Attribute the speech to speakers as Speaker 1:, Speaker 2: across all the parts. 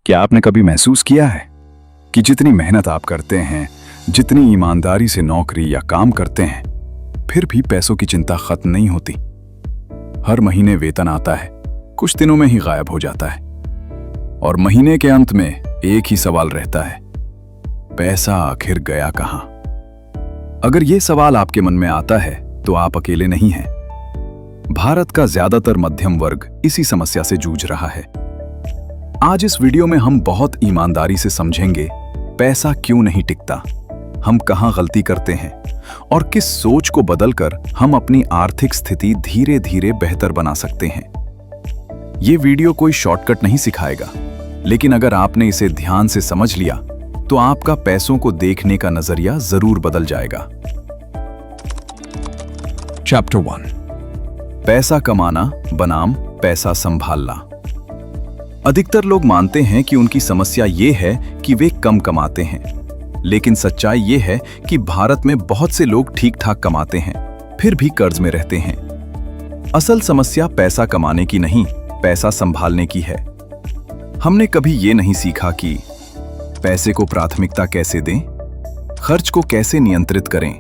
Speaker 1: क्या आपने कभी महसूस किया है कि जितनी मेहनत आप करते हैं, जितनी ईमानदारी से नौकरी या काम करते हैं, फिर भी पैसों की चिंता खत्म नहीं होती। हर महीने वेतन आता है, कुछ दिनों में ही गायब हो जाता है, और महीने के अंत में एक ही सवाल रहता है, पैसा आखिर गया कहां? अगर ये सवाल आपके मन में आता है तो आप अकेले नहीं हैं। भारत का ज्यादातर मध्यम वर्ग इसी समस्या से जूझ रहा है। आज इस वीडियो में हम बहुत ईमानदारी से समझेंगे पैसा क्यों नहीं टिकता, हम कहां गलती करते हैं और किस सोच को बदलकर हम अपनी आर्थिक स्थिति धीरे धीरे बेहतर बना सकते हैं। ये वीडियो कोई शॉर्टकट नहीं सिखाएगा, लेकिन अगर आपने इसे ध्यान से समझ लिया तो आपका पैसों को देखने का नजरिया जरूर बदल जाएगा। चैप्टर 1, पैसा कमाना बनाम पैसा संभालना। अधिकतर लोग मानते हैं कि उनकी समस्या ये है कि वे कम कमाते हैं, लेकिन सच्चाई ये है कि भारत में बहुत से लोग ठीक ठाक कमाते हैं, फिर भी कर्ज में रहते हैं। असल समस्या पैसा कमाने की नहीं, पैसा संभालने की है। हमने कभी ये नहीं सीखा कि पैसे को प्राथमिकता कैसे दें, खर्च को कैसे नियंत्रित करें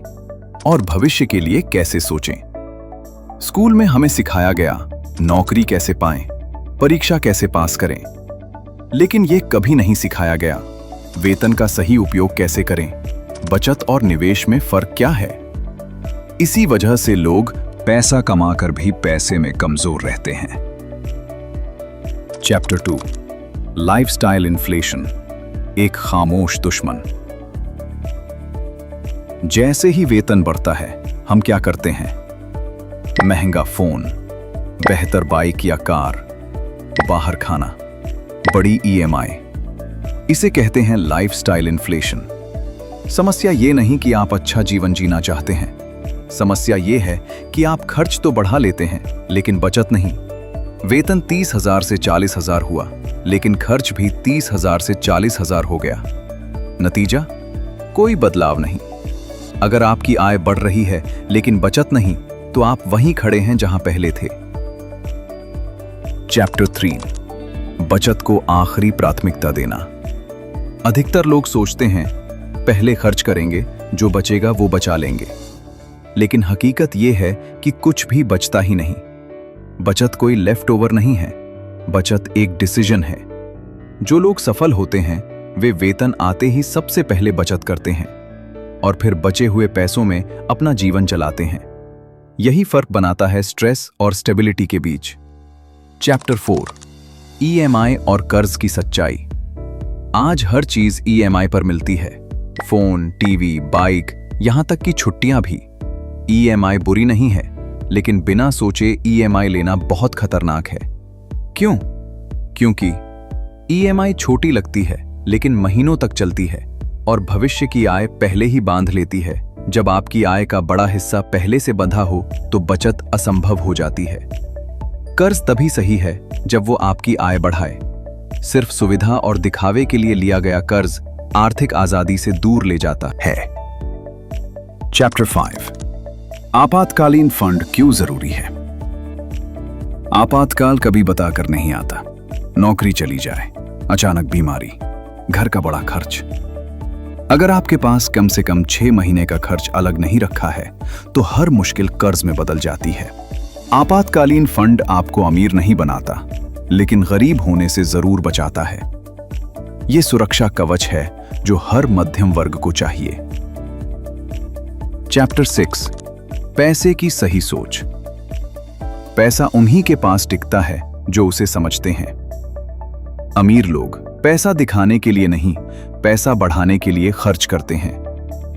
Speaker 1: और भविष्य के लिए कैसे सोचें। स्कूल में हमें सिखाया गया नौकरी कैसे पाएं, परीक्षा कैसे पास करें, लेकिन यह कभी नहीं सिखाया गया वेतन का सही उपयोग कैसे करें, बचत और निवेश में फर्क क्या है। इसी वजह से लोग पैसा कमाकर भी पैसे में कमजोर रहते हैं। चैप्टर 2, लाइफस्टाइल इन्फ्लेशन, एक खामोश दुश्मन। जैसे ही वेतन बढ़ता है, हम क्या करते हैं? महंगा फोन, बेहतर बाइक या कार, बाहर खाना, बड़ी ईएमआई, इसे कहते हैं लाइफस्टाइल इन्फ्लेशन। समस्या ये नहीं कि आप अच्छा जीवन जीना चाहते हैं, समस्या ये है कि आप खर्च तो बढ़ा लेते हैं लेकिन बचत नहीं। वेतन 30,000 से 40,000 हुआ, लेकिन खर्च भी 30,000 से 40,000 हो गया। नतीजा? कोई बदलाव नहीं। अगर आपकी आय बढ़ रही है लेकिन बचत नहीं, तो आप वहीं खड़े हैं जहां पहले थे। चैप्टर 3, बचत को आखिरी प्राथमिकता देना। अधिकतर लोग सोचते हैं पहले खर्च करेंगे, जो बचेगा वो बचा लेंगे, लेकिन हकीकत यह है कि कुछ भी बचता ही नहीं। बचत कोई लेफ्ट ओवर नहीं है, बचत एक डिसीजन है। जो लोग सफल होते हैं वे वेतन आते ही सबसे पहले बचत करते हैं और फिर बचे हुए पैसों में अपना जीवन चलाते हैं। यही फर्क बनाता है स्ट्रेस और स्टेबिलिटी के बीच। चैप्टर 4, ईएमआई और कर्ज की सच्चाई। आज हर चीज ईएमआई पर मिलती है, फोन, टीवी, बाइक, यहां तक कि छुट्टियां भी। ईएमआई बुरी नहीं है, लेकिन बिना सोचे ईएमआई लेना बहुत खतरनाक है। क्यों? क्योंकि ईएमआई छोटी लगती है लेकिन महीनों तक चलती है और भविष्य की आय पहले ही बांध लेती है। जब आपकी आय का बड़ा हिस्सा पहले से बंधा हो तो बचत असंभव हो जाती है। कर्ज तभी सही है जब वो आपकी आय बढ़ाए। सिर्फ सुविधा और दिखावे के लिए लिया गया कर्ज आर्थिक आजादी से दूर ले जाता है। चैप्टर 5, आपातकालीन फंड क्यों जरूरी है। आपातकाल कभी बताकर नहीं आता। नौकरी चली जाए, अचानक बीमारी, घर का बड़ा खर्च। अगर आपके पास कम से कम 6 महीने का खर्च अलग नहीं रखा है तो हर मुश्किल कर्ज में बदल जाती है। आपातकालीन फंड आपको अमीर नहीं बनाता, लेकिन गरीब होने से जरूर बचाता है। यह सुरक्षा कवच है जो हर मध्यम वर्ग को चाहिए। चैप्टर 6, पैसे की सही सोच। पैसा उन्हीं के पास टिकता है जो उसे समझते हैं। अमीर लोग पैसा दिखाने के लिए नहीं, पैसा बढ़ाने के लिए खर्च करते हैं।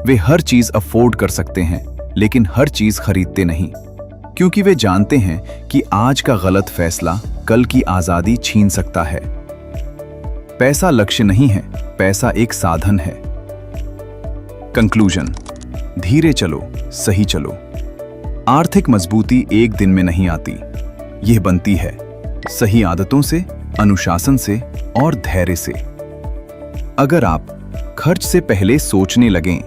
Speaker 1: वे हर चीज अफोर्ड कर सकते हैं, लेकिन हर चीज खरीदते नहीं, क्योंकि वे जानते हैं कि आज का गलत फैसला कल की आजादी छीन सकता है। पैसा लक्ष्य नहीं है, पैसा एक साधन है। कंक्लूजन: धीरे चलो, सही चलो। आर्थिक मजबूती एक दिन में नहीं आती, यह बनती है सही आदतों से, अनुशासन से और धैर्य से। अगर आप खर्च से पहले सोचने लगें,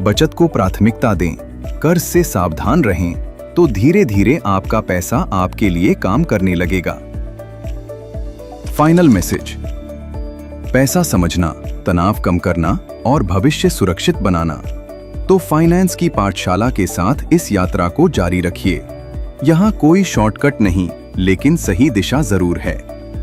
Speaker 1: बचत को प्राथमिकता दें, कर्ज से सावधान रहें, तो धीरे धीरे आपका पैसा आपके लिए काम करने लगेगा। फाइनल मैसेज: पैसा समझना, तनाव कम करना और भविष्य सुरक्षित बनाना। तो फाइनेंस की पाठशाला के साथ इस यात्रा को जारी रखिए। यहाँ कोई शॉर्टकट नहीं, लेकिन सही दिशा जरूर है।